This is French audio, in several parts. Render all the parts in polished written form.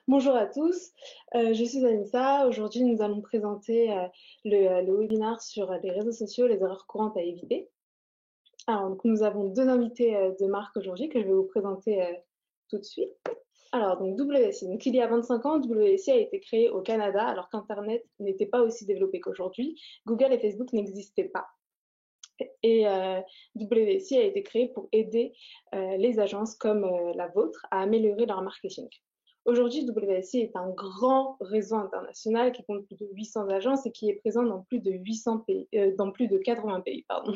Bonjour à tous, je suis Anissa. Aujourd'hui, nous allons présenter le webinaire sur les réseaux sociaux, les erreurs courantes à éviter. Alors, donc, nous avons deux invités de marque aujourd'hui que je vais vous présenter tout de suite. Alors, donc WSI. Donc, il y a 25 ans, WSI a été créé au Canada alors qu'Internet n'était pas aussi développé qu'aujourd'hui. Google et Facebook n'existaient pas. Et WSI a été créé pour aider les agences comme la vôtre à améliorer leur marketing. Aujourd'hui, WSI est un grand réseau international qui compte plus de 800 agences et qui est présent dans plus de 800 pays, dans plus de 80 pays, pardon.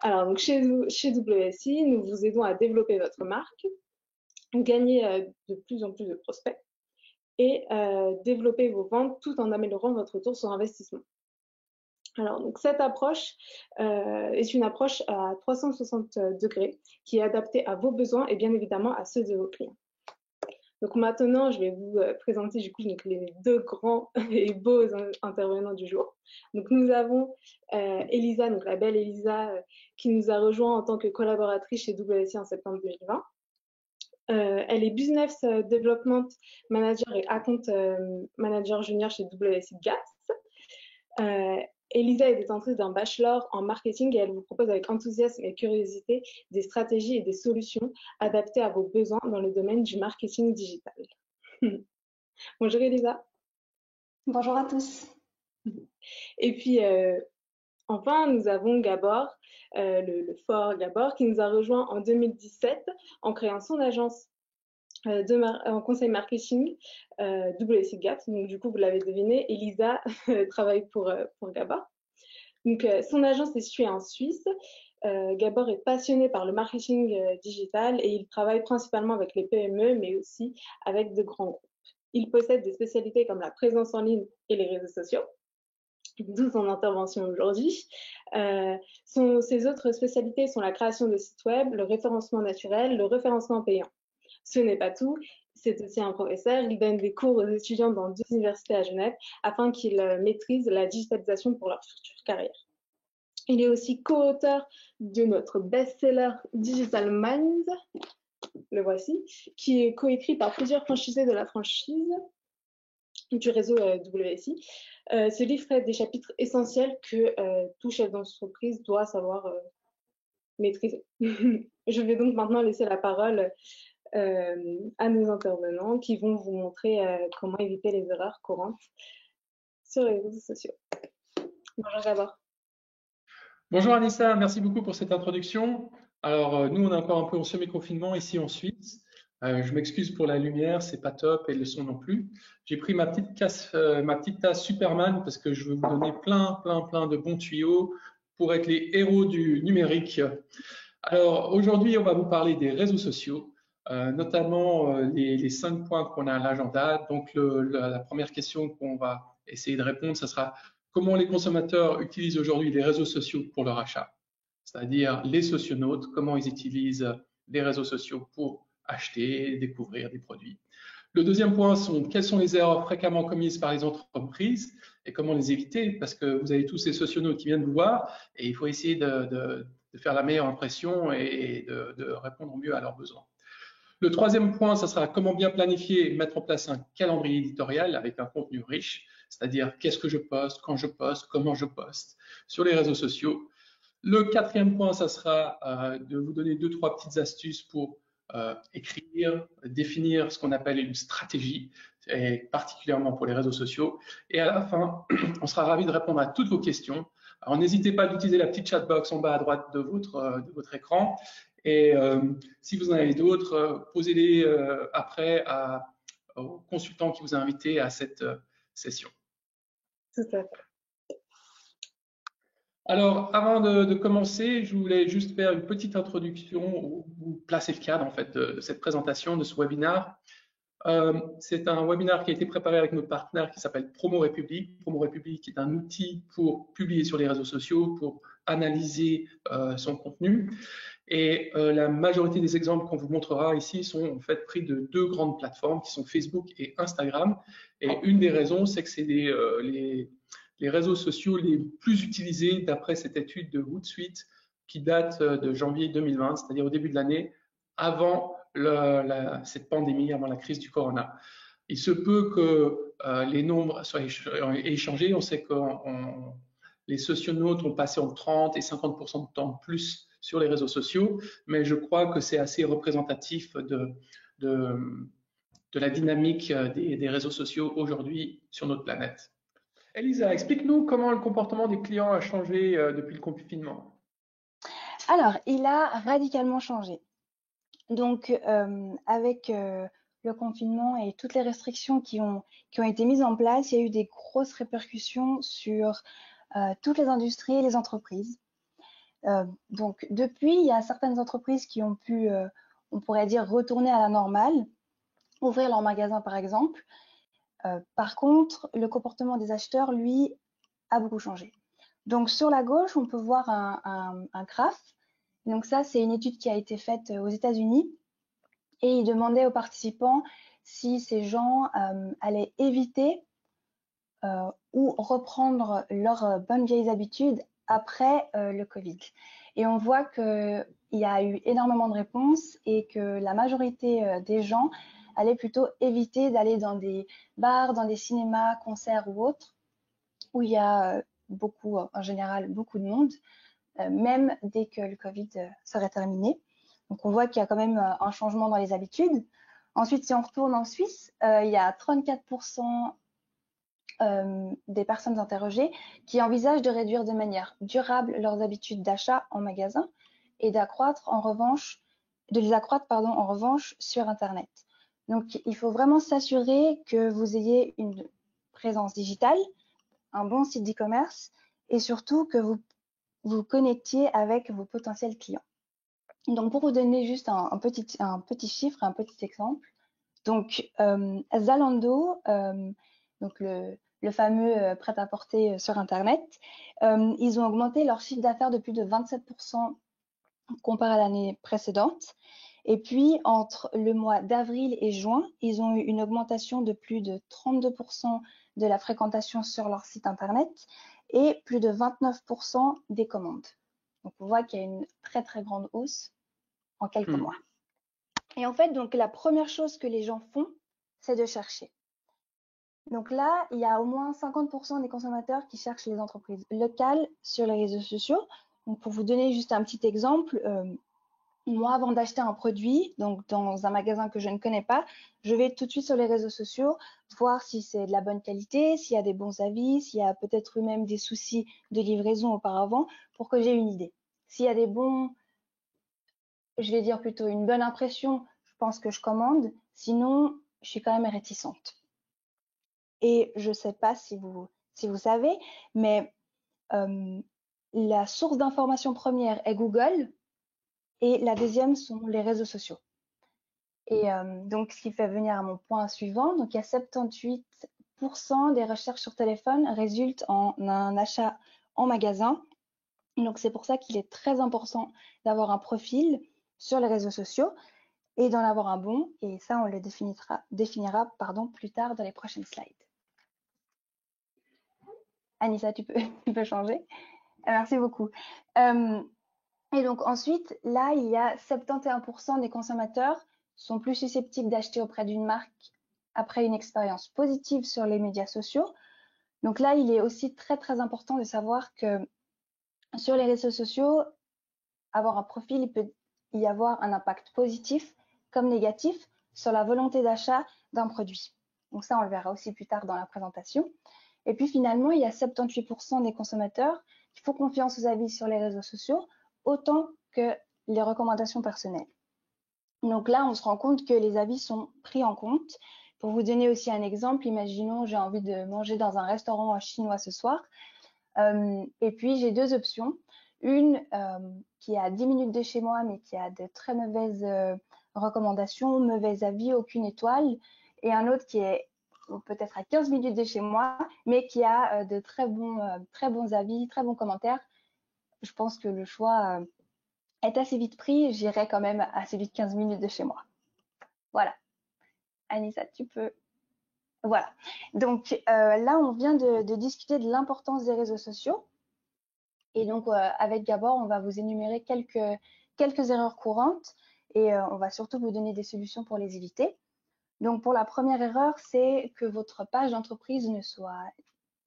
Alors, donc chez WSI, nous vous aidons à développer votre marque, gagner de plus en plus de prospects et développer vos ventes tout en améliorant votre retour sur investissement. Alors, donc cette approche est une approche à 360 degrés qui est adaptée à vos besoins et bien évidemment à ceux de vos clients. Donc maintenant, je vais vous présenter du coup donc, les deux grands et beaux intervenants du jour. Donc nous avons Elisa, donc la belle Elisa, qui nous a rejoint en tant que collaboratrice chez WSI en septembre 2020. Elle est Business Development Manager et Account Manager Junior chez WSI GAS. Elisa est détentrice d'un bachelor en marketing et elle vous propose avec enthousiasme et curiosité des stratégies et des solutions adaptées à vos besoins dans le domaine du marketing digital. Bonjour Elisa. Bonjour à tous. Et puis enfin, nous avons Gabor, le fort Gabor, qui nous a rejoint en 2017 en créant son agence en conseil marketing WSI GAT. Donc du coup, vous l'avez deviné, Elisa travaille pour Gabor. Donc son agence est située en Suisse. Gabor est passionné par le marketing digital et il travaille principalement avec les PME, mais aussi avec de grands groupes. Il possède des spécialités comme la présence en ligne et les réseaux sociaux, d'où son intervention aujourd'hui. Ses autres spécialités sont la création de sites web, le référencement naturel, le référencement payant. Ce n'est pas tout, c'est aussi un professeur. Il donne des cours aux étudiants dans 2 universités à Genève afin qu'ils maîtrisent la digitalisation pour leur future carrière. Il est aussi co-auteur de notre best-seller Digital Minds, le voici, qui est coécrit par plusieurs franchisés de la franchise du réseau WSI. Ce livre traite des chapitres essentiels que tout chef d'entreprise doit savoir maîtriser. Je vais donc maintenant laisser la parole à nos intervenants qui vont vous montrer comment éviter les erreurs courantes sur les réseaux sociaux. Bonjour d'abord. Bonjour Anissa, merci beaucoup pour cette introduction. Alors nous on est encore un peu en semi-confinement ici en Suisse. Je m'excuse pour la lumière, c'est pas top et le son non plus. J'ai pris ma petite tasse Superman parce que je veux vous donner plein de bons tuyaux pour être les héros du numérique. Alors aujourd'hui on va vous parler des réseaux sociaux, notamment les 5 points qu'on a à l'agenda. Donc la première question qu'on va essayer de répondre, ça sera: comment les consommateurs utilisent aujourd'hui les réseaux sociaux pour leur achat, c'est-à-dire les socionautes, comment ils utilisent les réseaux sociaux pour acheter, découvrir des produits. Le deuxième point sont quelles sont les erreurs fréquemment commises par les entreprises et comment les éviter, parce que vous avez tous ces socionautes qui viennent vous voir et il faut essayer de faire la meilleure impression et de répondre au mieux à leurs besoins. Le troisième point, ça sera comment bien planifier et mettre en place un calendrier éditorial avec un contenu riche, c'est-à-dire qu'est-ce que je poste, quand je poste, comment je poste sur les réseaux sociaux. Le quatrième point, ça sera de vous donner 2-3 petites astuces pour écrire, définir ce qu'on appelle une stratégie, et particulièrement pour les réseaux sociaux. Et à la fin, on sera ravis de répondre à toutes vos questions. Alors n'hésitez pas à utiliser la petite chatbox en bas à droite de votre écran. Et si vous en avez d'autres, posez-les après au consultant qui vous a invité à cette session. Tout à fait. Alors, avant de commencer, je voulais juste faire une petite introduction ou placer le cadre en fait de cette présentation, de ce webinaire. C'est un webinaire qui a été préparé avec notre partenaire qui s'appelle Promo République. Promo République est un outil pour publier sur les réseaux sociaux, pour analyser son contenu. Et la majorité des exemples qu'on vous montrera ici sont en fait pris de 2 grandes plateformes qui sont Facebook et Instagram. Et une des raisons, c'est que c'est les réseaux sociaux les plus utilisés d'après cette étude de Hootsuite qui date de janvier 2020, c'est-à-dire au début de l'année, avant cette pandémie, avant la crise du corona. il se peut que les nombres soient échangés. On sait que les socionautes ont passé entre 30 et 50% de temps plus sur les réseaux sociaux, mais je crois que c'est assez représentatif de, de la dynamique des réseaux sociaux aujourd'hui sur notre planète. Elisa, explique-nous comment le comportement des clients a changé depuis le confinement. Alors, il a radicalement changé. Donc, avec le confinement et toutes les restrictions qui ont été mises en place, il y a eu des grosses répercussions sur toutes les industries et les entreprises. Donc, depuis, il y a certaines entreprises qui ont pu, on pourrait dire, retourner à la normale, ouvrir leur magasin par exemple. Par contre, le comportement des acheteurs, lui, a beaucoup changé. Donc, sur la gauche, on peut voir un graphe. Donc, ça, c'est une étude qui a été faite aux États-Unis et il demandait aux participants si ces gens allaient éviter ou reprendre leurs bonnes vieilles habitudes après le Covid. Et on voit qu'il y a eu énormément de réponses et que la majorité des gens allaient plutôt éviter d'aller dans des bars, dans des cinémas, concerts ou autres, où il y a beaucoup, en général, beaucoup de monde, même dès que le Covid serait terminé. Donc on voit qu'il y a quand même un changement dans les habitudes. Ensuite, si on retourne en Suisse, il y a 34% des personnes interrogées qui envisagent de réduire de manière durable leurs habitudes d'achat en magasin et de les accroître en revanche sur Internet. Donc, il faut vraiment s'assurer que vous ayez une présence digitale, un bon site d'e-commerce et surtout que vous vous connectiez avec vos potentiels clients. Donc, pour vous donner juste un petit chiffre, un petit exemple, donc Zalando, donc le fameux prêt-à-porter sur Internet, ils ont augmenté leur chiffre d'affaires de plus de 27% comparé à l'année précédente. Et puis, entre le mois d'avril et juin, ils ont eu une augmentation de plus de 32% de la fréquentation sur leur site Internet et plus de 29% des commandes. Donc, on voit qu'il y a une très, très grande hausse en quelques mois. Et en fait, donc, la première chose que les gens font, c'est de chercher. Donc là, il y a au moins 50% des consommateurs qui cherchent les entreprises locales sur les réseaux sociaux. Donc, pour vous donner juste un petit exemple, moi, avant d'acheter un produit, donc dans un magasin que je ne connais pas, je vais tout de suite sur les réseaux sociaux, voir si c'est de la bonne qualité, s'il y a des bons avis, s'il y a peut-être eu même des soucis de livraison auparavant, pour que j'ai une idée. S'il y a des bons, je vais dire plutôt une bonne impression, je pense que je commande. Sinon, je suis quand même réticente. Et je ne sais pas si vous savez, mais la source d'information première est Google et la deuxième sont les réseaux sociaux. Et donc, ce qui fait venir à mon point suivant, donc il y a 78% des recherches sur téléphone résultent en un achat en magasin. Donc, c'est pour ça qu'il est très important d'avoir un profil sur les réseaux sociaux et d'en avoir un bon. Et ça, on le définira plus tard dans les prochaines slides. Anissa, tu peux changer. Merci beaucoup. Et donc ensuite, là, il y a 71% des consommateurs sont plus susceptibles d'acheter auprès d'une marque après une expérience positive sur les médias sociaux. Donc là, il est aussi très, très important de savoir que sur les réseaux sociaux, avoir un profil, il peut y avoir un impact positif comme négatif sur la volonté d'achat d'un produit. Donc ça, on le verra aussi plus tard dans la présentation. Et puis finalement, il y a 78% des consommateurs qui font confiance aux avis sur les réseaux sociaux autant que les recommandations personnelles. Donc là, on se rend compte que les avis sont pris en compte. Pour vous donner aussi un exemple, imaginons j'ai envie de manger dans un restaurant chinois ce soir. Et puis j'ai deux options. Une qui est à 10 minutes de chez moi, mais qui a de très mauvaises recommandations, mauvais avis, aucune étoile. Et un autre qui est peut-être à 15 minutes de chez moi, mais qui a de très bons avis, très bons commentaires. Je pense que le choix est assez vite pris. J'irai quand même assez vite 15 minutes de chez moi. Voilà. Anissa, tu peux. Voilà. Donc là, on vient de discuter de l'importance des réseaux sociaux. Et donc, avec Gabor, on va vous énumérer quelques erreurs courantes et on va surtout vous donner des solutions pour les éviter. Donc, pour la première erreur, c'est que votre page d'entreprise ne soit,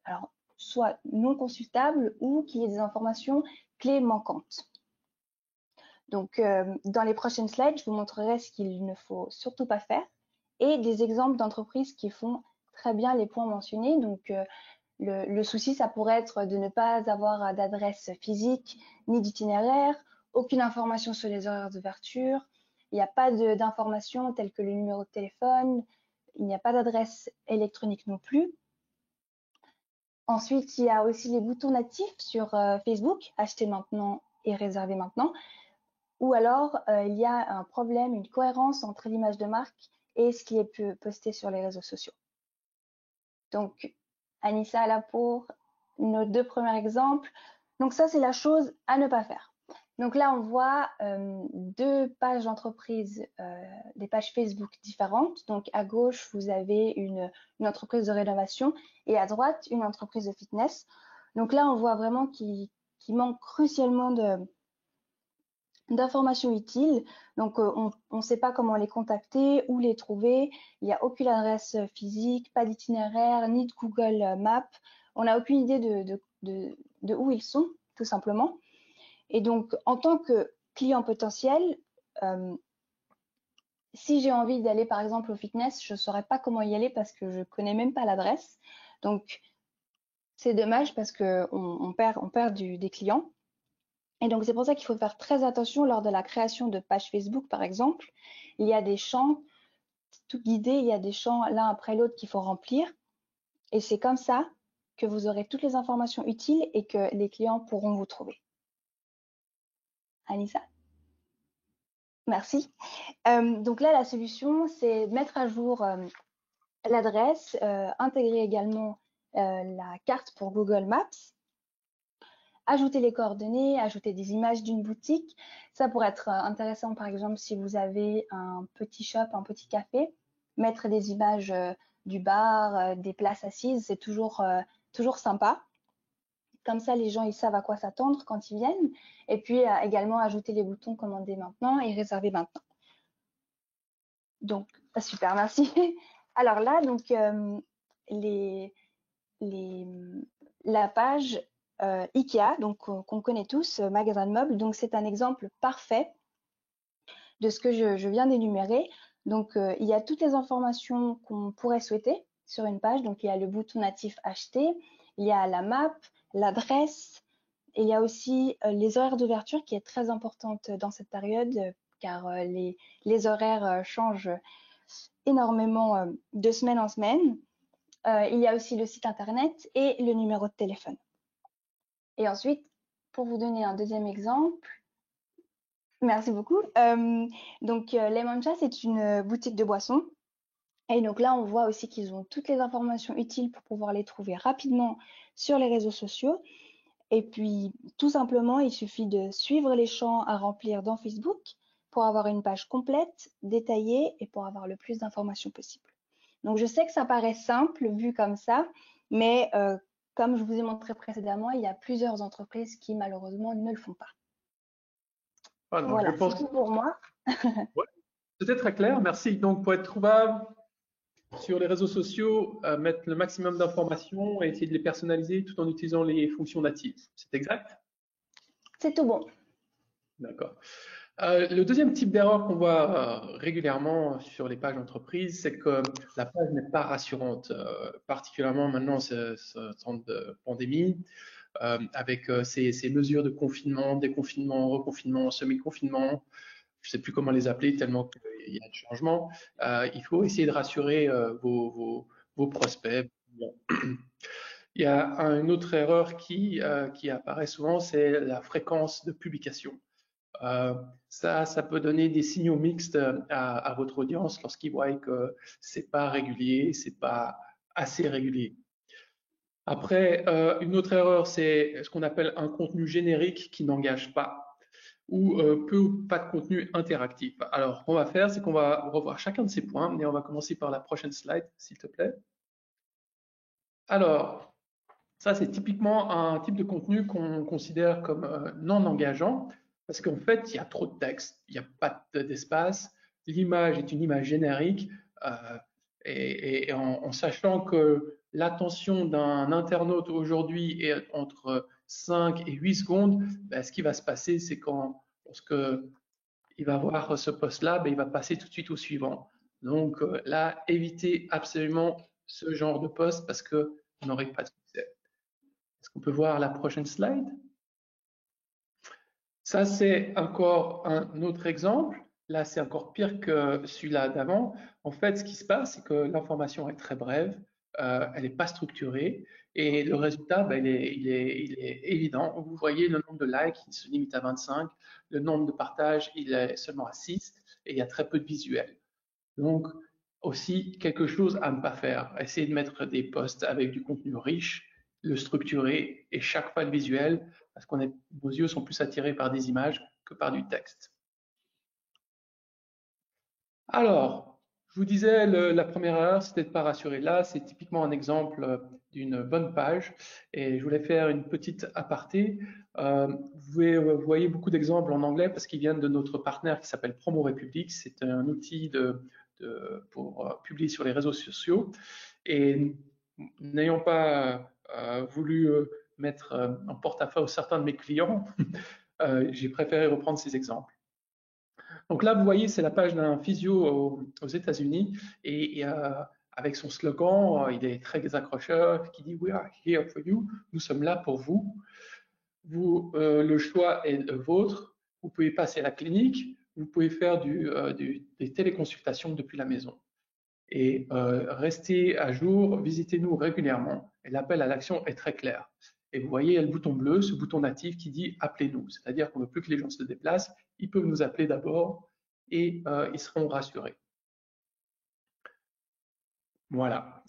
alors, soit non consultable ou qu'il y ait des informations clés manquantes. Donc, dans les prochaines slides, je vous montrerai ce qu'il ne faut surtout pas faire et des exemples d'entreprises qui font très bien les points mentionnés. Donc, le souci, ça pourrait être de ne pas avoir d'adresse physique ni d'itinéraire, aucune information sur les horaires d'ouverture, il n'y a pas d'informations telles que le numéro de téléphone, il n'y a pas d'adresse électronique non plus. Ensuite, il y a aussi les boutons natifs sur Facebook, acheter maintenant et réserver maintenant. Ou alors, il y a un problème, une cohérence entre l'image de marque et ce qui est posté sur les réseaux sociaux. Donc, Anissa, là pour nos 2 premiers exemples. Donc ça, c'est la chose à ne pas faire. Donc là, on voit 2 pages d'entreprise, des pages Facebook différentes. Donc à gauche, vous avez une entreprise de rénovation et à droite, une entreprise de fitness. Donc là, on voit vraiment qu'il manque crucialement d'informations utiles. Donc, on ne sait pas comment les contacter, où les trouver. Il n'y a aucune adresse physique, pas d'itinéraire, ni de Google Maps. On n'a aucune idée de où ils sont, tout simplement. Et donc, en tant que client potentiel, si j'ai envie d'aller, par exemple, au fitness, je ne saurais pas comment y aller parce que je ne connais même pas l'adresse. Donc, c'est dommage parce qu'on perd des clients. Et donc, c'est pour ça qu'il faut faire très attention lors de la création de pages Facebook, par exemple. Il y a des champs, tout guidé, il y a des champs l'un après l'autre qu'il faut remplir. Et c'est comme ça que vous aurez toutes les informations utiles et que les clients pourront vous trouver. Anissa? Merci. Donc là, la solution, c'est mettre à jour l'adresse, intégrer également la carte pour Google Maps, ajouter les coordonnées, ajouter des images d'une boutique. Ça pourrait être intéressant, par exemple, si vous avez un petit shop, un petit café, mettre des images du bar, des places assises, c'est toujours sympa. Comme ça, les gens, ils savent à quoi s'attendre quand ils viennent. Et puis, également, ajouter les boutons commander maintenant et réserver maintenant. Donc, super, merci. Alors là, donc, la page IKEA, donc qu'on connaît tous, magasin de meubles. Donc, c'est un exemple parfait de ce que je viens d'énumérer. Donc, il y a toutes les informations qu'on pourrait souhaiter sur une page. Donc, il y a le bouton natif acheter, il y a la map, l'adresse, et il y a aussi les horaires d'ouverture qui est très importante dans cette période car les horaires changent énormément de semaine en semaine. Il y a aussi le site internet et le numéro de téléphone. Et ensuite, pour vous donner un deuxième exemple, merci beaucoup. Donc, Lemon Cha, c'est une boutique de boissons. Et donc là, on voit aussi qu'ils ont toutes les informations utiles pour pouvoir les trouver rapidement sur les réseaux sociaux. Et puis, tout simplement, il suffit de suivre les champs à remplir dans Facebook pour avoir une page complète, détaillée et pour avoir le plus d'informations possible. Donc, je sais que ça paraît simple vu comme ça, mais comme je vous ai montré précédemment, il y a plusieurs entreprises qui malheureusement ne le font pas. Ah, donc voilà, je pense c'est tout pour moi. Ouais, c'était très clair, merci. Donc, pour être trouvable sur les réseaux sociaux, mettre le maximum d'informations et essayer de les personnaliser tout en utilisant les fonctions natives. C'est exact? C'est tout bon. D'accord. Le deuxième type d'erreur qu'on voit régulièrement sur les pages d'entreprise, c'est que la page n'est pas rassurante, particulièrement maintenant, ce temps de pandémie, avec ces mesures de confinement, déconfinement, reconfinement, semi-confinement. Je ne sais plus comment les appeler tellement qu'il y a de changements. Il faut essayer de rassurer vos prospects. Bon. Il y a une autre erreur qui apparaît souvent, c'est la fréquence de publication. Ça peut donner des signaux mixtes à votre audience lorsqu'ils voient que c'est pas régulier, c'est pas assez régulier. Après, une autre erreur, c'est ce qu'on appelle un contenu générique qui n'engage pas ou peu ou pas de contenu interactif. Alors, ce qu'on va faire, c'est qu'on va revoir chacun de ces points, et on va commencer par la prochaine slide, s'il te plaît. Alors, ça, c'est typiquement un type de contenu qu'on considère comme non engageant, parce qu'en fait, il y a trop de texte, il n'y a pas d'espace, l'image est une image générique, et en sachant que l'attention d'un internaute aujourd'hui est entre 5 et 8 secondes, ben, ce qui va se passer, c'est lorsque il va voir ce post-là, ben, il va passer tout de suite au suivant. Donc là, évitez absolument ce genre de post parce que vous n'aurez pas de succès. Est-ce qu'on peut voir la prochaine slide? Ça, c'est encore un autre exemple. Là, c'est encore pire que celui-là d'avant. En fait, ce qui se passe, c'est que l'information est très brève, elle n'est pas structurée, et le résultat, ben, il est évident. Vous voyez le nombre de likes, il se limite à 25, le nombre de partages, il est seulement à 6, et il y a très peu de visuels. Donc, aussi, quelque chose à ne pas faire. Essayez de mettre des posts avec du contenu riche, le structurer, et chaque fois le visuel, parce que vos yeux sont plus attirés par des images que par du texte. Alors, je vous disais, la première erreur, c'était de ne pas rassurer. Là, c'est typiquement un exemple d'une bonne page, et je voulais faire une petite aparté. Vous voyez beaucoup d'exemples en anglais parce qu'ils viennent de notre partenaire qui s'appelle Promo République. C'est un outil pour publier sur les réseaux sociaux. Et n'ayant pas voulu mettre en porte-à-faux certains de mes clients, j'ai préféré reprendre ces exemples. Donc là, vous voyez, c'est la page d'un physio aux États-Unis et avec son slogan, il est très accrocheur, qui dit "We are here for you", nous sommes là pour vous. Le choix est le vôtre. Vous pouvez passer à la clinique, vous pouvez faire des téléconsultations depuis la maison. Et restez à jour, visitez-nous régulièrement. Et l'appel à l'action est très clair. Et vous voyez, il y a le bouton bleu, ce bouton natif qui dit appelez-nous. C'est-à-dire qu'on ne veut plus que les gens se déplacent, ils peuvent nous appeler d'abord et ils seront rassurés. Voilà.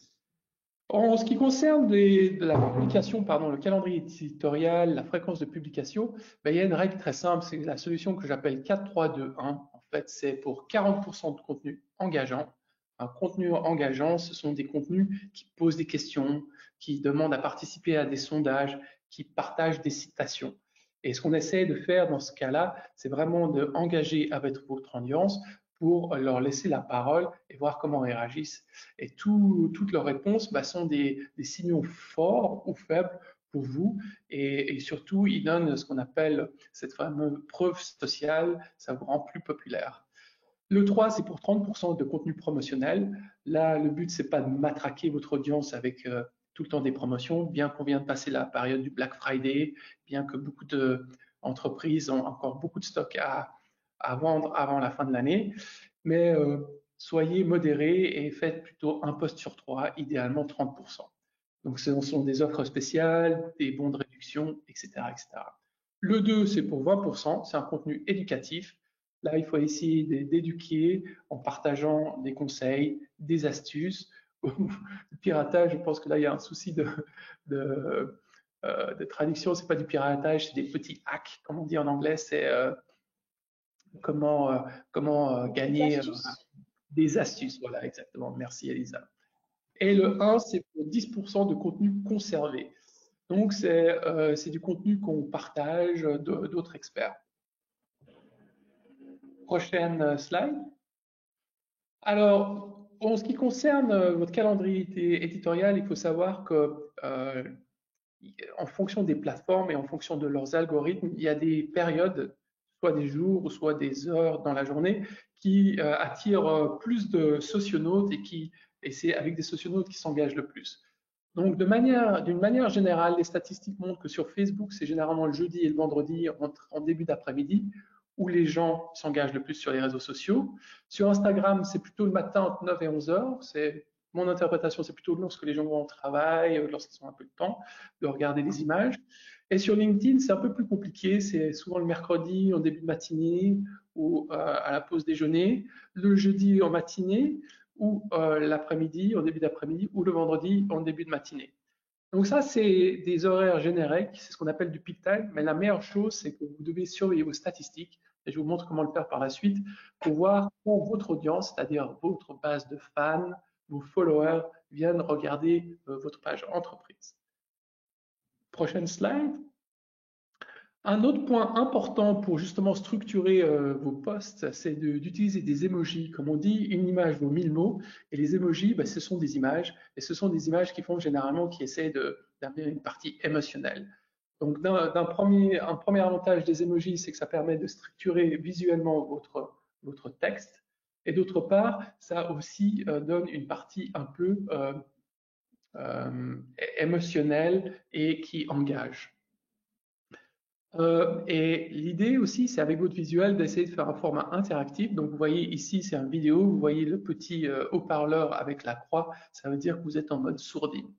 En ce qui concerne la publication, le calendrier éditorial, la fréquence de publication, ben, il y a une règle très simple, c'est la solution que j'appelle 4-3-2-1. En fait, c'est pour 40% de contenu engageant. Un contenu engageant, ce sont des contenus qui posent des questions, qui demandent à participer à des sondages, qui partagent des citations. Et ce qu'on essaie de faire dans ce cas-là, c'est vraiment d'engager avec votre audience pour leur laisser la parole et voir comment ils réagissent. Et toutes leurs réponses sont des signaux forts ou faibles pour vous. Et surtout, ils donnent ce qu'on appelle cette fameuse preuve sociale, ça vous rend plus populaire. Le 3, c'est pour 30% de contenu promotionnel. Là, le but, c'est pas de matraquer votre audience avec tout le temps des promotions, bien qu'on vient de passer la période du Black Friday, bien que beaucoup d'entreprises ont encore beaucoup de stock à vendre avant la fin de l'année. Mais soyez modérés et faites plutôt un post sur 3, idéalement 30%. Donc, ce sont des offres spéciales, des bons de réduction, etc., etc. Le 2, c'est pour 20%, c'est un contenu éducatif. Là, il faut essayer d'éduquer en partageant des conseils, des astuces. Le piratage, je pense que là, il y a un souci de traduction. C'est pas du piratage, c'est des petits hacks, comme on dit en anglais. C'est comment gagner des astuces. Voilà, exactement. Merci, Elisa. Et le 1, c'est pour 10% de contenu conservé. Donc, c'est du contenu qu'on partage d'autres experts. Prochaine slide. Alors, en ce qui concerne votre calendrier éditorial, il faut savoir que en fonction des plateformes et en fonction de leurs algorithmes, il y a des périodes, soit des jours ou soit des heures dans la journée, qui attirent plus de socionautes et c'est avec des socionautes qui s'engagent le plus. Donc, d'une manière générale, les statistiques montrent que sur Facebook, c'est généralement le jeudi et le vendredi en début d'après-midi où les gens s'engagent le plus sur les réseaux sociaux. Sur Instagram, c'est plutôt le matin entre 9 et 11 heures. Mon interprétation, c'est plutôt lorsque les gens vont au travail, lorsqu'ils ont un peu de temps, de regarder des images. Et sur LinkedIn, c'est un peu plus compliqué. C'est souvent le mercredi en début de matinée ou à la pause déjeuner, le jeudi en matinée ou l'après-midi, en début d'après-midi, ou le vendredi en début de matinée. Donc ça, c'est des horaires génériques, c'est ce qu'on appelle du peak time, mais la meilleure chose, c'est que vous devez surveiller vos statistiques, et je vous montre comment le faire par la suite, pour voir quand votre audience, c'est-à-dire votre base de fans, vos followers, viennent regarder votre page entreprise. Prochaine slide. Un autre point important pour justement structurer vos posts, c'est d'utiliser des emojis. Comme on dit, une image vaut 1000 mots, et les emojis, ce sont des images, et ce sont des images qui font généralement, qui essaient d'amener une partie émotionnelle. Donc, un premier avantage des emojis, c'est que ça permet de structurer visuellement votre texte, et d'autre part, ça aussi donne une partie un peu émotionnelle et qui engage. Et l'idée aussi, c'est avec votre visuel d'essayer de faire un format interactif. Donc, vous voyez ici, c'est une vidéo, vous voyez le petit haut-parleur avec la croix, ça veut dire que vous êtes en mode sourdine.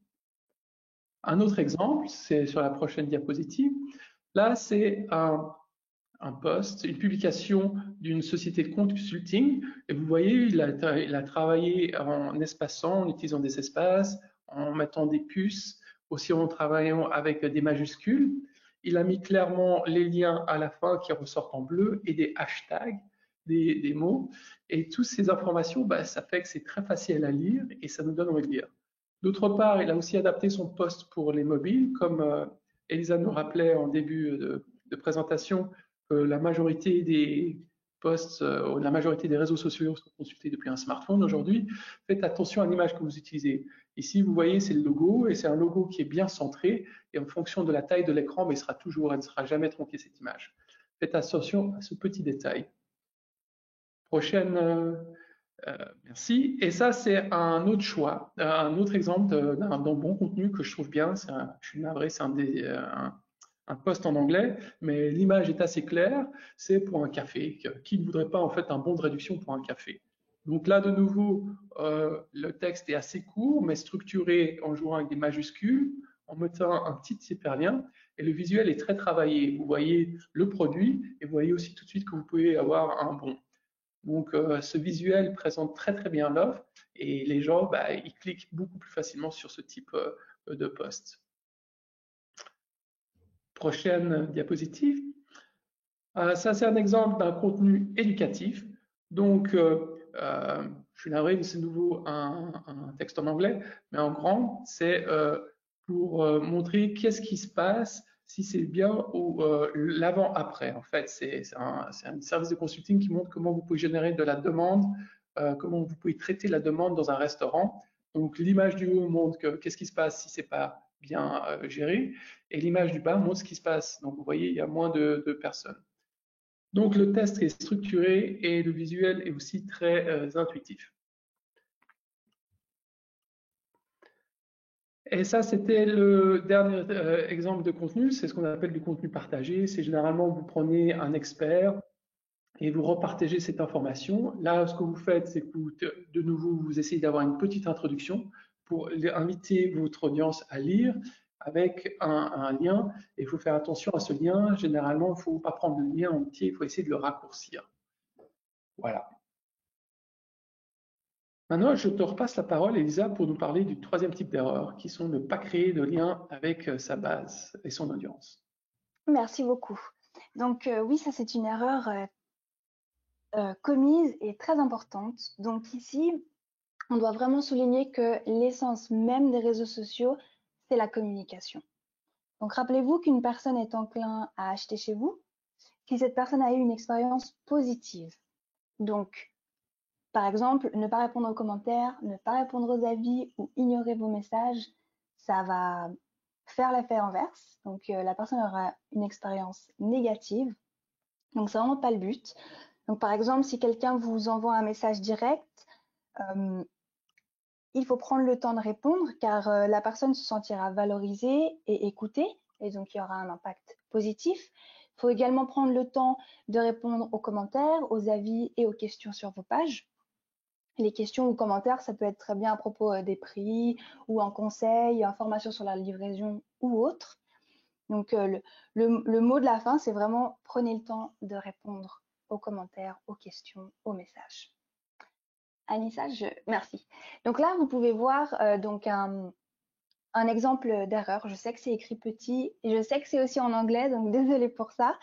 Un autre exemple, c'est sur la prochaine diapositive. Là, c'est un post, une publication d'une société de consulting. Et vous voyez, il a travaillé en espaçant, en utilisant des espaces, en mettant des puces, aussi en travaillant avec des majuscules. Il a mis clairement les liens à la fin qui ressortent en bleu et des hashtags, des mots. Et toutes ces informations, ça fait que c'est très facile à lire et ça nous donne envie de lire. D'autre part, il a aussi adapté son post pour les mobiles, comme Elisa nous rappelait en début de présentation, la majorité des posts, la majorité des réseaux sociaux sont consultés depuis un smartphone aujourd'hui. Faites attention à l'image que vous utilisez. Ici, vous voyez, c'est le logo et c'est un logo qui est bien centré et en fonction de la taille de l'écran, il elle ne sera jamais tronquée cette image. Faites attention à ce petit détail. Prochaine, merci. Et ça, c'est un autre choix, un autre exemple d'un bon contenu que je trouve bien. Je suis navré, c'est un post en anglais, mais l'image est assez claire. C'est pour un café. Qui ne voudrait pas en fait un bon de réduction pour un café? Donc là, de nouveau, le texte est assez court, mais structuré en jouant avec des majuscules, en mettant un petit hyperlien, et le visuel est très travaillé. Vous voyez le produit, et vous voyez aussi tout de suite que vous pouvez avoir un bon. Donc, ce visuel présente très très bien l'offre, et les gens, ils cliquent beaucoup plus facilement sur ce type de post. Prochaine diapositive. Ça, c'est un exemple d'un contenu éducatif. Donc, je suis navré, mais c'est nouveau un texte en anglais, mais en grand, c'est pour montrer qu'est-ce qui se passe, si c'est bien ou l'avant-après. En fait, c'est un service de consulting qui montre comment vous pouvez générer de la demande, comment vous pouvez traiter la demande dans un restaurant. Donc, l'image du haut montre qu'est-ce qui se passe si c'est pas bien géré, et l'image du bas montre ce qui se passe. Donc, vous voyez, il y a moins de personnes. Donc le test est structuré et le visuel est aussi très intuitif. Et ça, c'était le dernier exemple de contenu, c'est ce qu'on appelle du contenu partagé. C'est généralement, vous prenez un expert et vous repartagez cette information. Là, ce que vous faites, c'est que vous, de nouveau, vous essayez d'avoir une petite introduction pour inviter votre audience à lire avec un lien. Et il faut faire attention à ce lien. Généralement, il ne faut pas prendre le lien entier, il faut essayer de le raccourcir. Voilà. Maintenant, je te repasse la parole, Elisa, pour nous parler du troisième type d'erreur, qui sont ne pas créer de lien avec sa base et son audience. Merci beaucoup. Donc oui, ça c'est une erreur commise et très importante. Donc ici, on doit vraiment souligner que l'essence même des réseaux sociaux, c'est la communication. Donc rappelez-vous qu'une personne est enclin à acheter chez vous si cette personne a eu une expérience positive. Donc, par exemple, ne pas répondre aux commentaires, ne pas répondre aux avis ou ignorer vos messages, ça va faire l'effet inverse. Donc, la personne aura une expérience négative. Donc, c'est vraiment pas le but. Donc, par exemple, si quelqu'un vous envoie un message direct, il faut prendre le temps de répondre car la personne se sentira valorisée et écoutée et donc il y aura un impact positif. Il faut également prendre le temps de répondre aux commentaires, aux avis et aux questions sur vos pages. Les questions ou commentaires, ça peut être très bien à propos des prix ou un conseil, information sur la livraison ou autre. Donc le mot de la fin, c'est vraiment prenez le temps de répondre aux commentaires, aux questions, aux messages. Anissa, merci. Donc là, vous pouvez voir donc un exemple d'erreur. Je sais que c'est écrit petit et je sais que c'est aussi en anglais, donc désolée pour ça.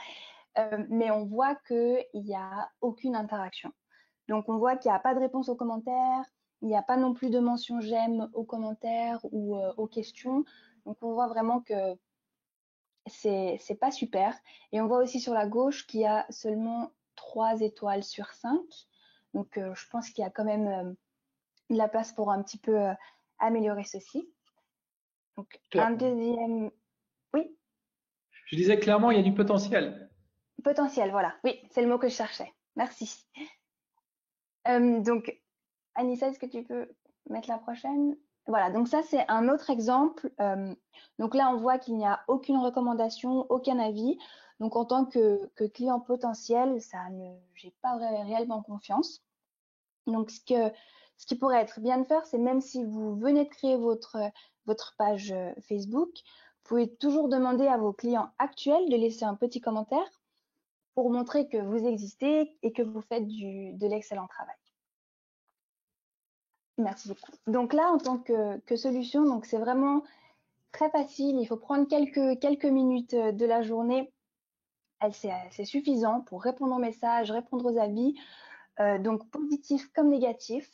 Mais on voit qu'il n'y a aucune interaction. Donc on voit qu'il n'y a pas de réponse aux commentaires, il n'y a pas non plus de mention j'aime aux commentaires ou aux questions. Donc on voit vraiment que c'est pas super. Et on voit aussi sur la gauche qu'il y a seulement 3 étoiles sur 5. Donc, je pense qu'il y a quand même de la place pour un petit peu améliorer ceci. Donc, un deuxième, oui, Je disais clairement, il y a du potentiel. potentiel, voilà. Oui, c'est le mot que je cherchais. Merci. Donc, Anissa, est-ce que tu peux mettre la prochaine? Voilà, donc ça, c'est un autre exemple. Donc là, on voit qu'il n'y a aucune recommandation, aucun avis. Donc, en tant que client potentiel, j'ai pas réellement confiance. Donc, ce qui pourrait être bien de faire, c'est même si vous venez de créer votre page Facebook, vous pouvez toujours demander à vos clients actuels de laisser un petit commentaire pour montrer que vous existez et que vous faites de l'excellent travail. Merci beaucoup. Donc là, en tant que solution, donc c'est vraiment très facile. Il faut prendre quelques minutes de la journée. C'est suffisant pour répondre aux messages, répondre aux avis, donc positifs comme négatifs.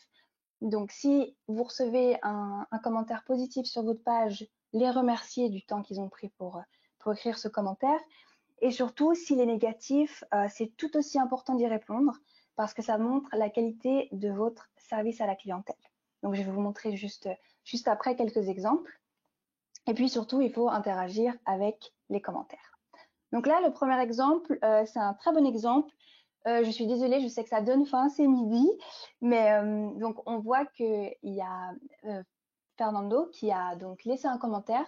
Donc si vous recevez un commentaire positif sur votre page, les remercier du temps qu'ils ont pris pour écrire ce commentaire. Et surtout, s'il est négatif, c'est tout aussi important d'y répondre parce que ça montre la qualité de votre service à la clientèle. Donc, je vais vous montrer juste après quelques exemples. Et puis surtout, il faut interagir avec les commentaires. Donc là, le premier exemple, c'est un très bon exemple. Je suis désolée, je sais que ça donne faim, c'est midi, mais donc on voit qu'il y a Fernando qui a donc laissé un commentaire.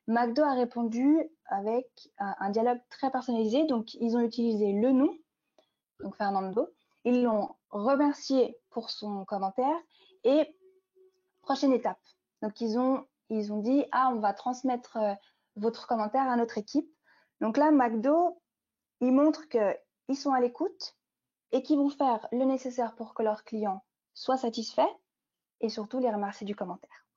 McDo a répondu avec un dialogue très personnalisé. Donc, ils ont utilisé le nom, donc Fernando. Ils l'ont remercié pour son commentaire. Et prochaine étape. Donc, ils ont dit, on va transmettre votre commentaire à notre équipe. Donc là, McDo, ils montrent qu'ils sont à l'écoute et qu'ils vont faire le nécessaire pour que leurs clients soient satisfaits et surtout les remercier du commentaire.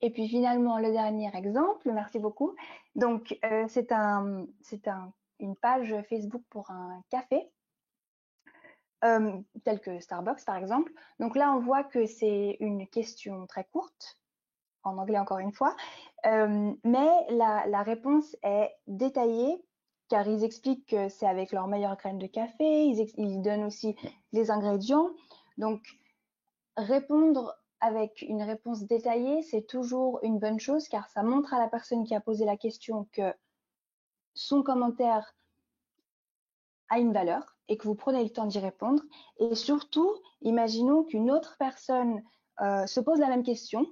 Et puis finalement, le dernier exemple, merci beaucoup. Donc, c'est une page Facebook pour un café, tel que Starbucks par exemple. Donc là, on voit que c'est une question très courte, en anglais encore une fois, mais la réponse est détaillée car ils expliquent que c'est avec leurs meilleures graines de café, ils donnent aussi les ingrédients. Donc, répondre avec une réponse détaillée, c'est toujours une bonne chose car ça montre à la personne qui a posé la question que son commentaire a une valeur et que vous prenez le temps d'y répondre. Et surtout, imaginons qu'une autre personne se pose la même question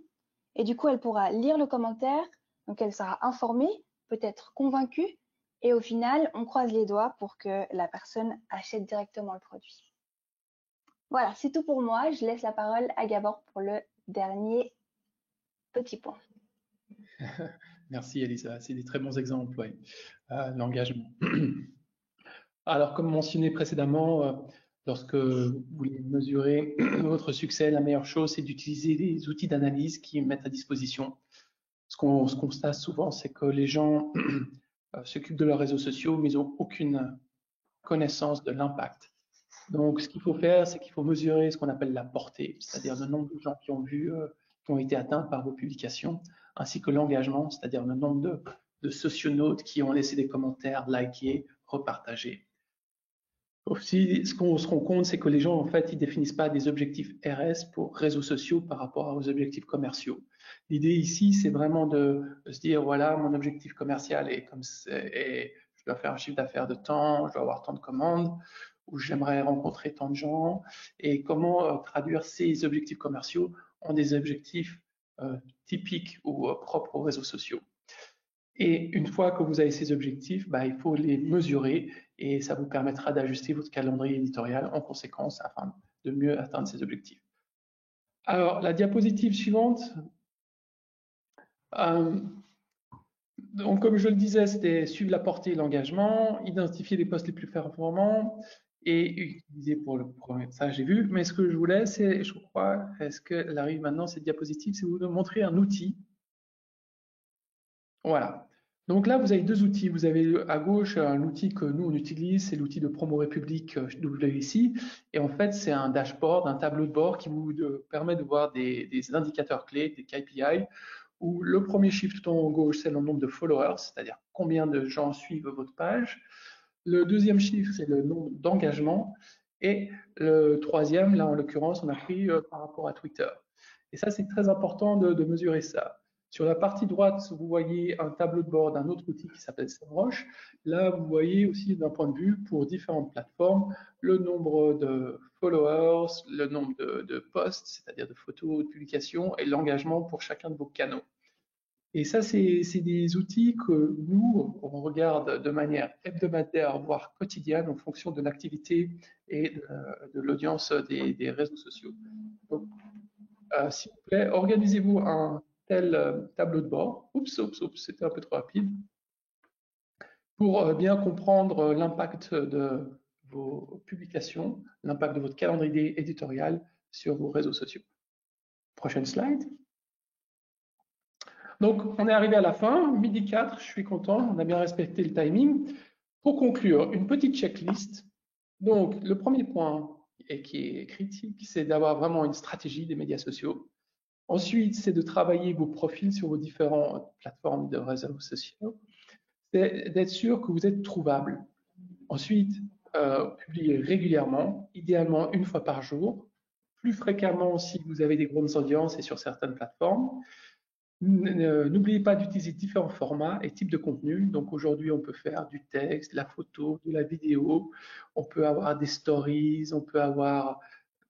et du coup, elle pourra lire le commentaire, donc elle sera informée, peut-être convaincue et au final, on croise les doigts pour que la personne achète directement le produit. Voilà, c'est tout pour moi. Je laisse la parole à Gabor pour le dernier petit point. Merci Elisa, c'est des très bons exemples, ouais. L'engagement. Alors, comme mentionné précédemment, lorsque vous voulez mesurer votre succès, la meilleure chose, c'est d'utiliser des outils d'analyse qui mettent à disposition. Ce qu'on constate souvent, c'est que les gens s'occupent de leurs réseaux sociaux, mais ils n'ont aucune connaissance de l'impact. Donc, ce qu'il faut faire, c'est qu'il faut mesurer ce qu'on appelle la portée, c'est-à-dire le nombre de gens qui ont vu, qui ont été atteints par vos publications, ainsi que l'engagement, c'est-à-dire le nombre de socionautes qui ont laissé des commentaires, liké, repartagé. Aussi, ce qu'on se rend compte, c'est que les gens, en fait, ils définissent pas des objectifs RS pour réseaux sociaux par rapport aux objectifs commerciaux. L'idée ici, c'est vraiment de se dire, voilà, mon objectif commercial est comme et je dois faire un chiffre d'affaires de temps, je dois avoir tant de commandes, ou j'aimerais rencontrer tant de gens, et comment traduire ces objectifs commerciaux en des objectifs typiques ou propres aux réseaux sociaux. Et une fois que vous avez ces objectifs, il faut les mesurer et ça vous permettra d'ajuster votre calendrier éditorial en conséquence afin de mieux atteindre ces objectifs. Alors, la diapositive suivante. Donc, comme je le disais, c'était suivre la portée et l'engagement, identifier les postes les plus performants et utiliser pour le premier. Ça, j'ai vu. Mais ce que je voulais, c'est, je crois, est-ce qu'elle arrive maintenant, cette diapositive, c'est vous montrer un outil. Voilà. Donc là, vous avez deux outils. Vous avez à gauche un outil que nous, on utilise, c'est l'outil de Promo République WSI. Et en fait, c'est un dashboard, un tableau de bord qui vous permet de voir des indicateurs clés, des KPI, où le premier chiffre tout en haut à gauche, c'est le nombre de followers, c'est-à-dire combien de gens suivent votre page. Le deuxième chiffre, c'est le nombre d'engagements. Et le troisième, là en l'occurrence, on a pris par rapport à Twitter. Et ça, c'est très important de mesurer ça. Sur la partie droite, vous voyez un tableau de bord d'un autre outil qui s'appelle SEMrush. Là, vous voyez aussi d'un point de vue pour différentes plateformes le nombre de followers, le nombre de posts, c'est-à-dire de photos, de publications, et l'engagement pour chacun de vos canaux. Et ça, c'est des outils que nous, on regarde de manière hebdomadaire, voire quotidienne, en fonction de l'activité et de l'audience des réseaux sociaux. Donc, s'il vous plaît, organisez-vous un tel tableau de bord. Oups, c'était un peu trop rapide. Pour bien comprendre l'impact de vos publications, l'impact de votre calendrier éditorial sur vos réseaux sociaux. Prochaine slide. Donc, on est arrivé à la fin, midi 4, je suis content, on a bien respecté le timing. Pour conclure, une petite checklist. Donc, le premier point, et qui est critique, c'est d'avoir vraiment une stratégie des médias sociaux. Ensuite, c'est de travailler vos profils sur vos différentes plateformes de réseaux sociaux. C'est d'être sûr que vous êtes trouvable. Ensuite, publier régulièrement, idéalement une fois par jour, plus fréquemment si vous avez des grandes audiences et sur certaines plateformes. N'oubliez pas d'utiliser différents formats et types de contenu. Donc aujourd'hui, on peut faire du texte, de la photo, de la vidéo, on peut avoir des stories, on peut avoir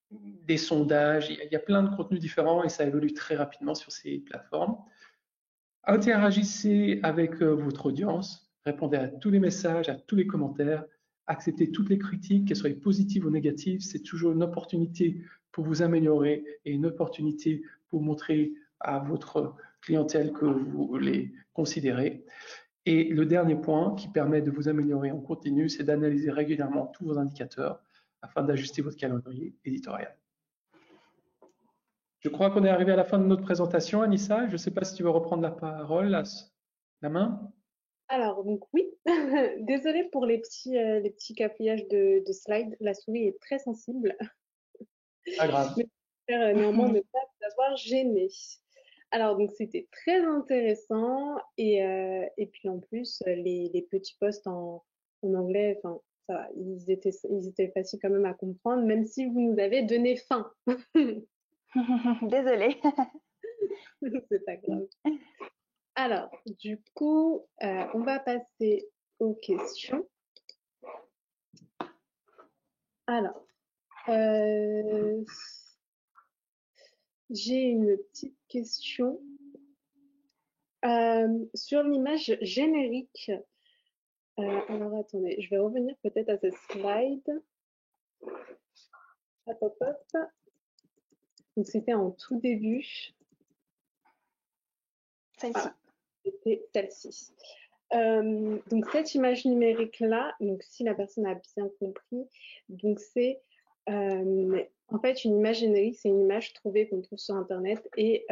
des sondages. Il y a plein de contenus différents et ça évolue très rapidement sur ces plateformes. Interagissez avec votre audience, répondez à tous les messages, à tous les commentaires, acceptez toutes les critiques, qu'elles soient positives ou négatives. C'est toujours une opportunité pour vous améliorer et une opportunité pour montrer à votre clientèle que vous les considérez. Et le dernier point qui permet de vous améliorer en continu, c'est d'analyser régulièrement tous vos indicateurs afin d'ajuster votre calendrier éditorial. Je crois qu'on est arrivé à la fin de notre présentation, Anissa. Je ne sais pas si tu veux reprendre la parole, la main. Alors, donc oui, désolée pour les petits cafouillages de slides. La souris est très sensible, Pas grave. mais j'espère néanmoins ne pas vous avoir gêné. Alors, donc c'était très intéressant et puis en plus, les petits posts en anglais, enfin, ça va, ils étaient faciles quand même à comprendre, même si vous nous avez donné faim. Désolée. C'est pas grave. Alors, du coup, on va passer aux questions. Alors, j'ai une petite question sur l'image générique. Alors, attendez, je vais revenir peut-être à cette slide. Hop, hop, hop. Donc, c'était en tout début. Celle-ci. C'était celle-ci. Donc cette image numérique là, donc si la personne a bien compris, donc c'est en fait une image générique, c'est une image trouvée qu'on trouve sur internet et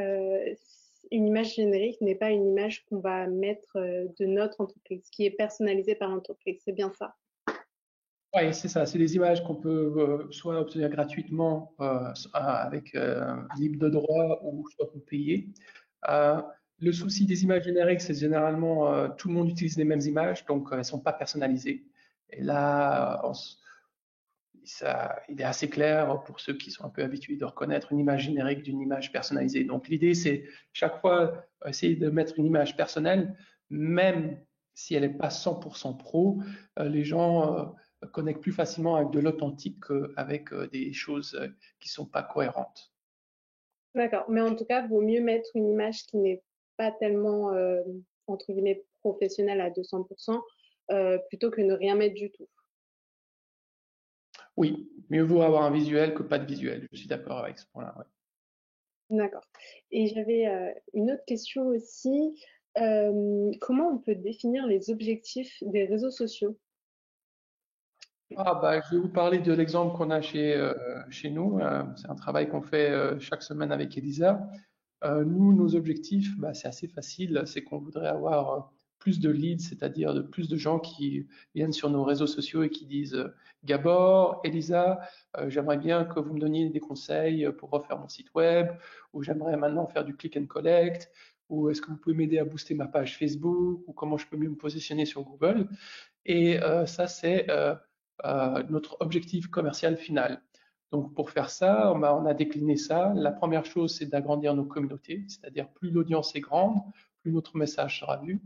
une image générique n'est pas une image qu'on va mettre de notre entreprise, qui est personnalisée par l'entreprise. C'est bien ça? Oui, c'est ça. C'est des images qu'on peut soit obtenir gratuitement avec libre de droit ou soit pour payer. Le souci des images génériques, c'est généralement tout le monde utilise les mêmes images, donc elles ne sont pas personnalisées. Et là, il est assez clair pour ceux qui sont un peu habitués de reconnaître une image générique d'une image personnalisée. Donc l'idée, c'est chaque fois essayer de mettre une image personnelle, même si elle n'est pas 100% pro, les gens connectent plus facilement avec de l'authentique qu'avec des choses qui ne sont pas cohérentes. D'accord, mais en tout cas, il vaut mieux mettre une image qui n'est pas tellement, entre guillemets, professionnelle à 200%, plutôt que ne rien mettre du tout. Oui, mieux vaut avoir un visuel que pas de visuel. Je suis d'accord avec ce point-là. Ouais. D'accord. Et j'avais une autre question aussi. Comment on peut définir les objectifs des réseaux sociaux? Je vais vous parler de l'exemple qu'on a chez nous. C'est un travail qu'on fait chaque semaine avec Elisa. Nous, nos objectifs, c'est assez facile. C'est qu'on voudrait avoir plus de leads, c'est-à-dire de plus de gens qui viennent sur nos réseaux sociaux et qui disent Gabor, Elisa, j'aimerais bien que vous me donniez des conseils pour refaire mon site web, ou j'aimerais maintenant faire du click and collect, ou est-ce que vous pouvez m'aider à booster ma page Facebook, ou comment je peux mieux me positionner sur Google. Et ça, c'est notre objectif commercial final. Donc, pour faire ça, on a décliné ça. La première chose, c'est d'agrandir nos communautés, c'est-à-dire plus l'audience est grande, plus notre message sera vu.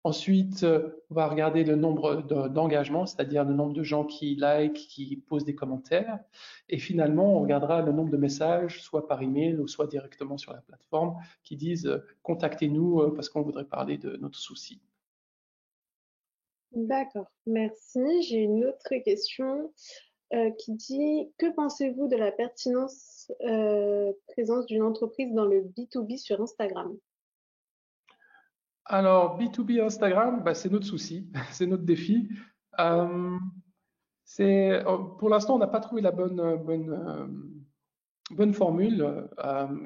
Ensuite, on va regarder le nombre d'engagements, c'est-à-dire le nombre de gens qui like, qui posent des commentaires. Et finalement, on regardera le nombre de messages, soit par email ou soit directement sur la plateforme, qui disent contactez-nous parce qu'on voudrait parler de notre souci. D'accord, merci. J'ai une autre question qui dit que pensez-vous de la pertinence présence d'une entreprise dans le B2B sur Instagram? Alors, B2B Instagram, bah, c'est notre souci, c'est notre défi. Euh, pour l'instant, on n'a pas trouvé la bonne formule.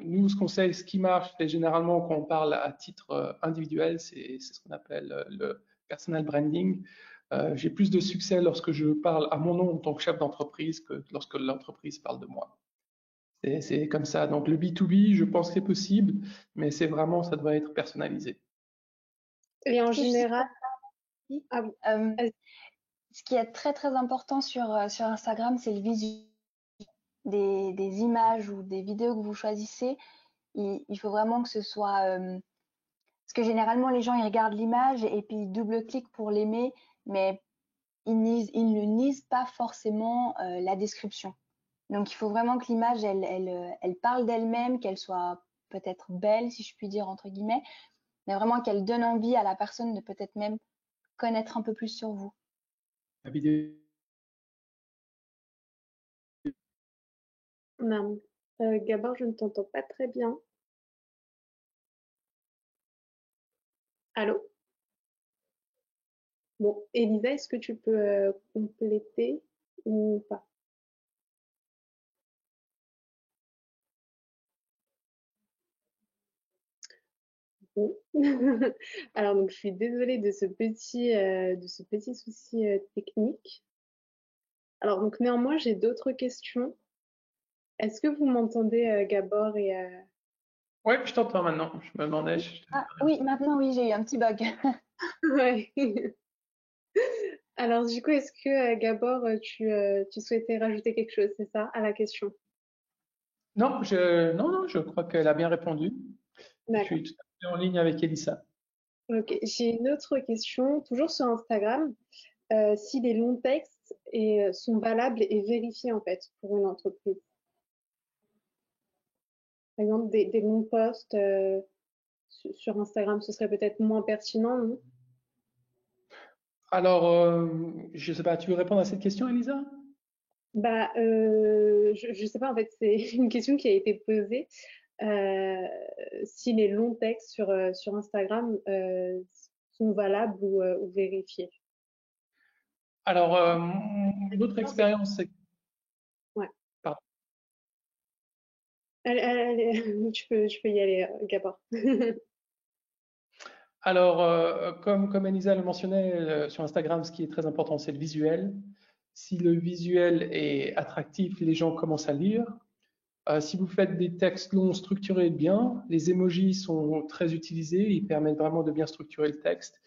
Nous, ce qui marche, c'est généralement quand on parle à titre individuel, c'est ce qu'on appelle le personal branding. J'ai plus de succès lorsque je parle à mon nom en tant que chef d'entreprise que lorsque l'entreprise parle de moi. C'est comme ça. Donc le B2B, je pense que c'est possible, mais c'est vraiment, ça doit être personnalisé. Et en Si je sais général, pas, ah oui, euh, vas-y. ce qui est très très important sur Instagram, c'est le visuel des images ou des vidéos que vous choisissez. Il faut vraiment que ce soit parce que généralement les gens ils regardent l'image et puis ils double-cliquent pour l'aimer, mais ils ne lisent pas forcément la description. Donc il faut vraiment que l'image elle parle d'elle-même, qu'elle soit peut-être belle si je puis dire entre guillemets, mais vraiment qu'elle donne envie à la personne de peut-être même connaître un peu plus sur vous. La vidéo. Non. Gabor, je ne t'entends pas très bien. Allô? Bon, Elisa, est-ce que tu peux compléter ou pas? Bon. Alors, donc, je suis désolée de ce petit souci technique. Alors, donc, néanmoins, j'ai d'autres questions. Est-ce que vous m'entendez, Gabor et Ouais, je t'entends maintenant. Je me demandais. Ah oui, maintenant oui, j'ai eu un petit bug. Ouais. Alors, du coup, est-ce que Gabor, tu souhaitais rajouter quelque chose, c'est ça, à la question? Non, je crois qu'elle a bien répondu. Je D'accord. suis tout à fait en ligne avec Elissa. Ok. J'ai une autre question, toujours sur Instagram. Si les longs textes sont valables et vérifiés en fait pour une entreprise. Par exemple, des longs posts sur Instagram, ce serait peut-être moins pertinent, non? Alors, je sais pas, tu veux répondre à cette question, Elisa? Bah, je sais pas, en fait, c'est une question qui a été posée. Euh, si les longs textes sur Instagram sont valables ou vérifiés. Alors, La notre question, c'est... expérience, c'est... Ouais. Pardon. Allez, tu peux y aller, Gabor. Alors, comme Elisa le mentionnait, sur Instagram, ce qui est très important, c'est le visuel. Si le visuel est attractif, les gens commencent à lire. Si vous faites des textes longs structurés bien, les emojis sont très utilisés, ils permettent vraiment de bien structurer le texte.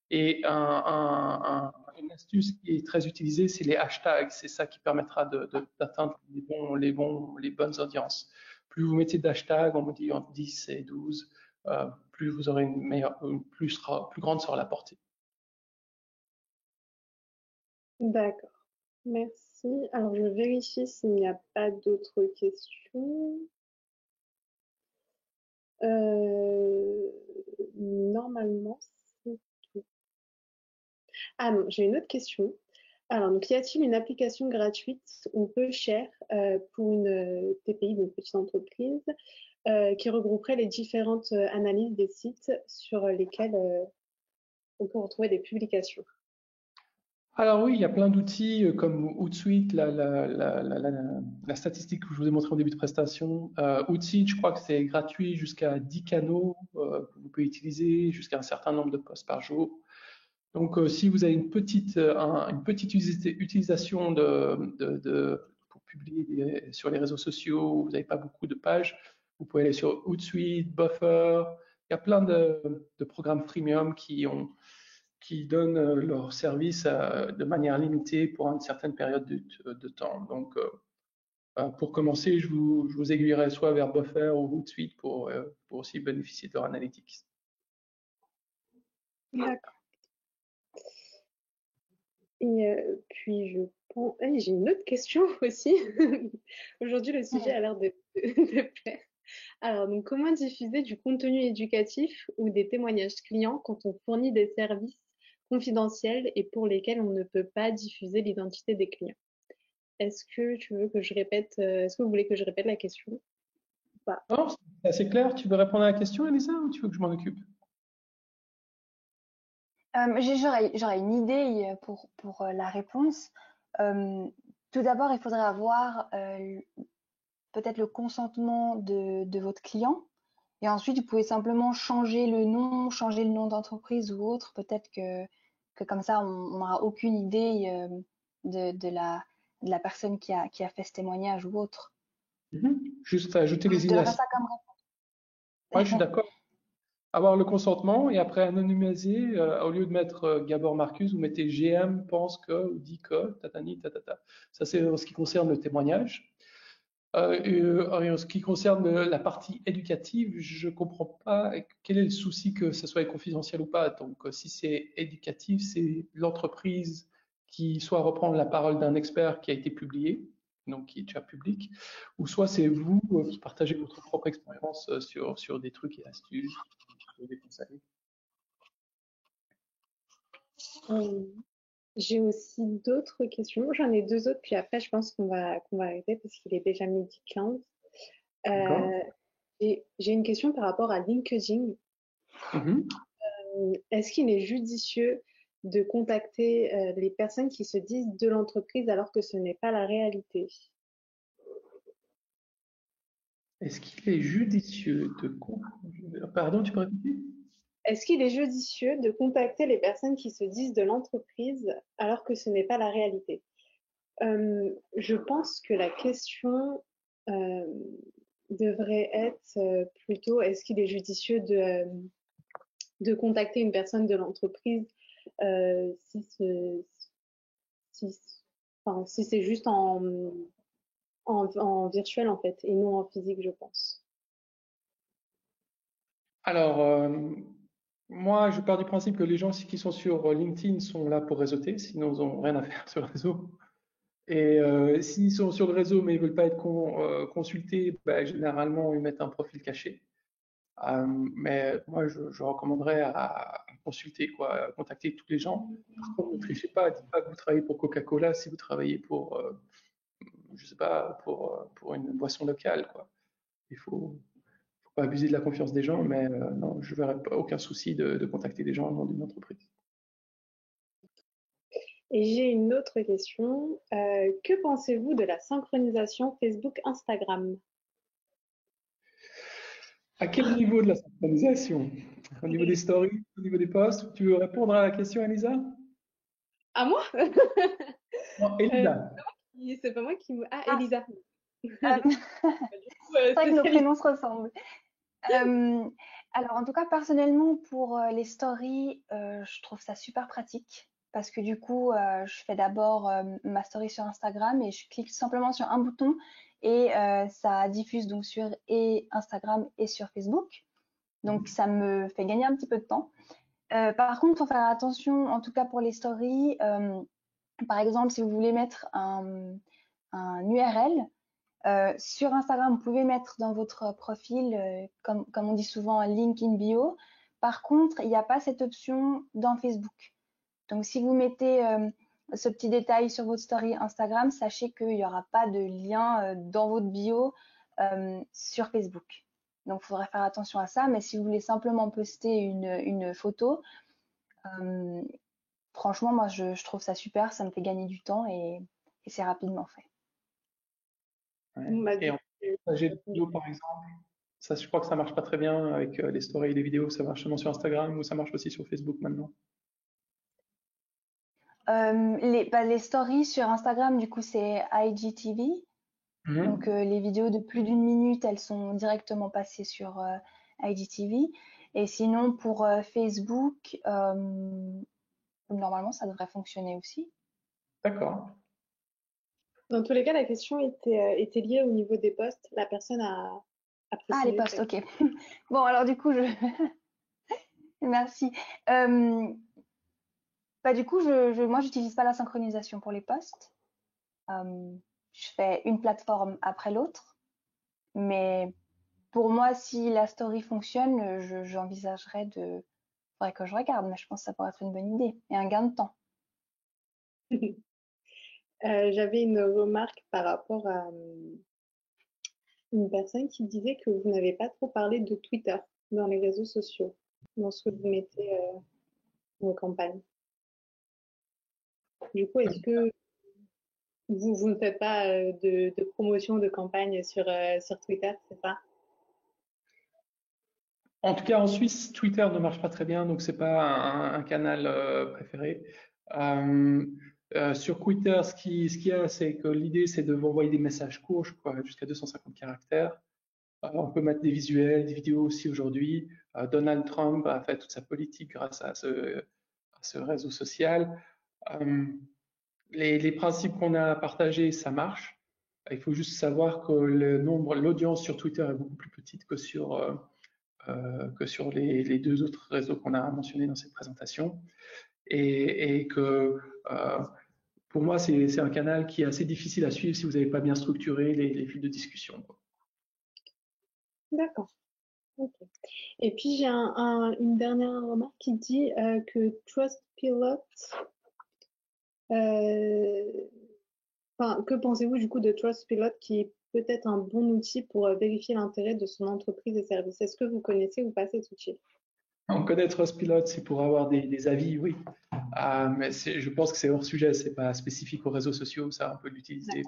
Et une astuce qui est très utilisée, c'est les hashtags. C'est ça qui permettra d'atteindre les bonnes audiences. Plus vous mettez d'hashtags, on me dit entre 10 et 12, plus vous aurez plus grande sera la portée. D'accord. Merci. Alors, je vérifie s'il n'y a pas d'autres questions. Euh, Normalement, c'est tout. Ah non, j'ai une autre question. Alors, donc, y a-t-il une application gratuite ou peu chère pour une TPI, donc petite entreprise, qui regrouperait les différentes analyses des sites sur lesquels on peut retrouver des publications? Alors oui, il y a plein d'outils comme Hootsuite, la statistique que je vous ai montré au début de prestation. Hootsuite, je crois que c'est gratuit jusqu'à 10 canaux que vous pouvez utiliser, jusqu'à un certain nombre de posts par jour. Donc si vous avez une petite utilisation pour publier sur les réseaux sociaux, vous n'avez pas beaucoup de pages, vous pouvez aller sur Hootsuite, Buffer, il y a plein de programmes freemium qui donnent leurs services de manière limitée pour une certaine période de temps. Donc, pour commencer, je vous aiguillerai soit vers Buffer ou Hootsuite pour aussi bénéficier de leur analytics. D'accord. Et puis, j'ai une autre question aussi. Aujourd'hui, le sujet a l'air de plaire. Alors, donc, comment diffuser du contenu éducatif ou des témoignages clients quand on fournit des services confidentiels et pour lesquels on ne peut pas diffuser l'identité des clients? Est-ce que tu veux que je répète, est-ce que vous voulez que je répète la question ou pas? Non, c'est assez clair. Tu veux répondre à la question, Elisa, ou tu veux que je m'en occupe? J'aurais une idée pour la réponse. Tout d'abord, il faudrait avoir peut-être le consentement de votre client. Et ensuite, vous pouvez simplement changer le nom d'entreprise ou autre. Peut-être que comme ça, on n'aura aucune idée de la personne qui a fait ce témoignage ou autre. Juste ajouter les Je donnerais initiales. ça comme Ouais, je suis d'accord. Avoir le consentement et après anonymiser, au lieu de mettre Gabor Marcus, vous mettez GM pense que ou dit que, tatani, tatata. Ça, c'est en ce qui concerne le témoignage. Et en ce qui concerne la partie éducative, je ne comprends pas quel est le souci que ce soit confidentiel ou pas. Donc, si c'est éducatif, c'est l'entreprise qui soit reprendre la parole d'un expert qui a été publié, donc qui est déjà public, ou soit c'est vous qui partagez votre propre expérience sur des trucs et astuces, sur des conseils. Euh, j'ai aussi d'autres questions. J'en ai deux autres, puis après, je pense qu'on va arrêter parce qu'il est déjà midi 15. D'accord. Euh, j'ai une question par rapport à LinkedIn. Mhm. Est-ce qu'il est judicieux de contacter les personnes qui se disent de l'entreprise alors que ce n'est pas la réalité? Est-ce qu'il est judicieux de... Pardon, tu peux répéter? Est-ce qu'il est judicieux de contacter les personnes qui se disent de l'entreprise alors que ce n'est pas la réalité? Je pense que la question devrait être plutôt est-ce qu'il est judicieux de contacter une personne de l'entreprise si, si, enfin, si c'est juste en virtuel en fait et non en physique, je pense. Alors, moi, je pars du principe que les gens qui sont sur LinkedIn sont là pour réseauter, sinon ils n'ont rien à faire sur le réseau. Et s'ils sont sur le réseau mais ils veulent pas être consultés, ben, généralement ils mettent un profil caché. Mais moi, je recommanderais à consulter, quoi, à contacter tous les gens. Par contre, ne trichez pas, dites pas que vous travaillez pour Coca-Cola si vous travaillez pour, je sais pas, pour une boisson locale, quoi. Il faut pas abuser de la confiance des gens, mais non, je verrais pas aucun souci de contacter des gens au nom d'une entreprise. Et j'ai une autre question. Que pensez-vous de la synchronisation Facebook-Instagram? À quel niveau de la synchronisation? Au niveau des stories, au niveau des posts? Tu veux répondre à la question, Elisa? À moi? Non, Euh, Elisa. c'est pas moi qui me... Ah, Ah, Elisa. c'est vrai que nos Spécialiste. prénoms se ressemblent. Euh, alors, en tout cas, personnellement, pour les stories, je trouve ça super pratique parce que du coup, je fais d'abord ma story sur Instagram et je clique simplement sur un bouton et ça diffuse donc sur et Instagram et sur Facebook. Donc, ça me fait gagner un petit peu de temps. Par contre, il faut faire attention, en tout cas pour les stories. Par exemple, si vous voulez mettre un URL, sur Instagram, vous pouvez mettre dans votre profil, comme on dit souvent, un link in bio. Par contre, il n'y a pas cette option dans Facebook. Donc, si vous mettez ce petit détail sur votre story Instagram, sachez qu'il n'y aura pas de lien dans votre bio sur Facebook. Donc, il faudrait faire attention à ça. Mais si vous voulez simplement poster une photo, euh, franchement, moi, je trouve ça super. Ça me fait gagner du temps et c'est rapidement fait. Ouais. Bon, bah, Et du en coup, partager des vidéos, par exemple, ça, je crois que ça marche pas très bien avec les stories et les vidéos. Ça marche seulement sur Instagram ou ça marche aussi sur Facebook maintenant. Les stories sur Instagram, du coup, c'est IGTV. Donc, Mhm. les vidéos de plus d'une minute, elles sont directement passées sur IGTV. Et sinon, pour Facebook, normalement, ça devrait fonctionner aussi. D'accord. Dans tous les cas, la question était liée au niveau des postes. La personne a Ah, les précisé. posts, ok. Bon, alors du coup, merci. Bah, du coup, moi, j'utilise pas la synchronisation pour les posts. Je fais une plateforme après l'autre. Mais pour moi, si la story fonctionne, j'envisagerais de... Faudrait que je regarde, mais je pense que ça pourrait être une bonne idée et un gain de temps. J'avais une remarque par rapport à une personne qui disait que vous n'avez pas trop parlé de Twitter dans les réseaux sociaux, dans ce que vous mettez en campagne. Du coup, est-ce que vous ne faites pas de promotion de campagne sur Twitter, c'est ça? En tout cas, en Suisse, Twitter ne marche pas très bien, donc c'est pas un canal préféré. Euh, sur Twitter, ce qu'il y a, c'est que l'idée, c'est de vous envoyer des messages courts, je crois, jusqu'à 250 caractères. On peut mettre des visuels, des vidéos aussi aujourd'hui. Donald Trump a fait toute sa politique grâce à ce réseau social. Euh, les principes qu'on a partagés, ça marche. Il faut juste savoir que l'audience sur Twitter est beaucoup plus petite que sur les deux autres réseaux qu'on a mentionnés dans cette présentation. Et que pour moi, c'est un canal qui est assez difficile à suivre si vous n'avez pas bien structuré les fils de discussion. D'accord. Ok. Et puis j'ai une dernière remarque qui dit que Trustpilot, que pensez-vous du coup de Trustpilot qui est peut-être un bon outil pour vérifier l'intérêt de son entreprise et services? Est-ce que vous connaissez ou pas cet outil? En connaître Trustpilot, c'est pour avoir des avis, oui. Mais je pense que c'est hors sujet, c'est pas spécifique aux réseaux sociaux, ça on peut l'utiliser.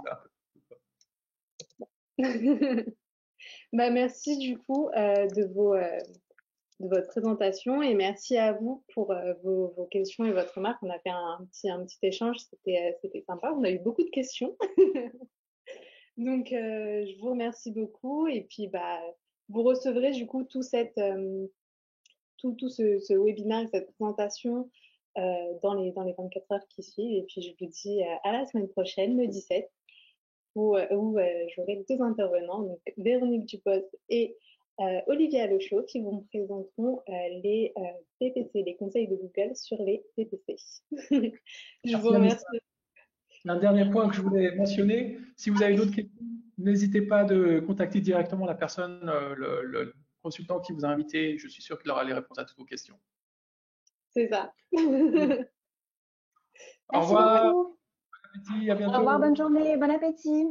Bah, merci du coup de votre présentation et merci à vous pour vos questions et votre remarque. On a fait un petit échange, c'était sympa. On a eu beaucoup de questions. Donc, je vous remercie beaucoup et puis bah, vous recevrez du coup tout ce webinaire et cette présentation dans les 24 heures qui suivent. Et puis, je vous dis à la semaine prochaine, le 17, où j'aurai deux intervenants, donc Véronique Dupost et Olivier Alochaud, qui vous présenteront les PPC, les conseils de Google sur les PPC. Je vous Merci remercie. Anissa. Un dernier point que je voulais mentionner, si vous avez d'autres questions, n'hésitez pas de contacter directement la personne, le consultant qui vous a invité. Je suis sûr qu'il aura les réponses à toutes vos questions. C'est ça. Au Merci revoir, beaucoup. bon appétit, à Au revoir, bientôt. bonne journée, bon appétit.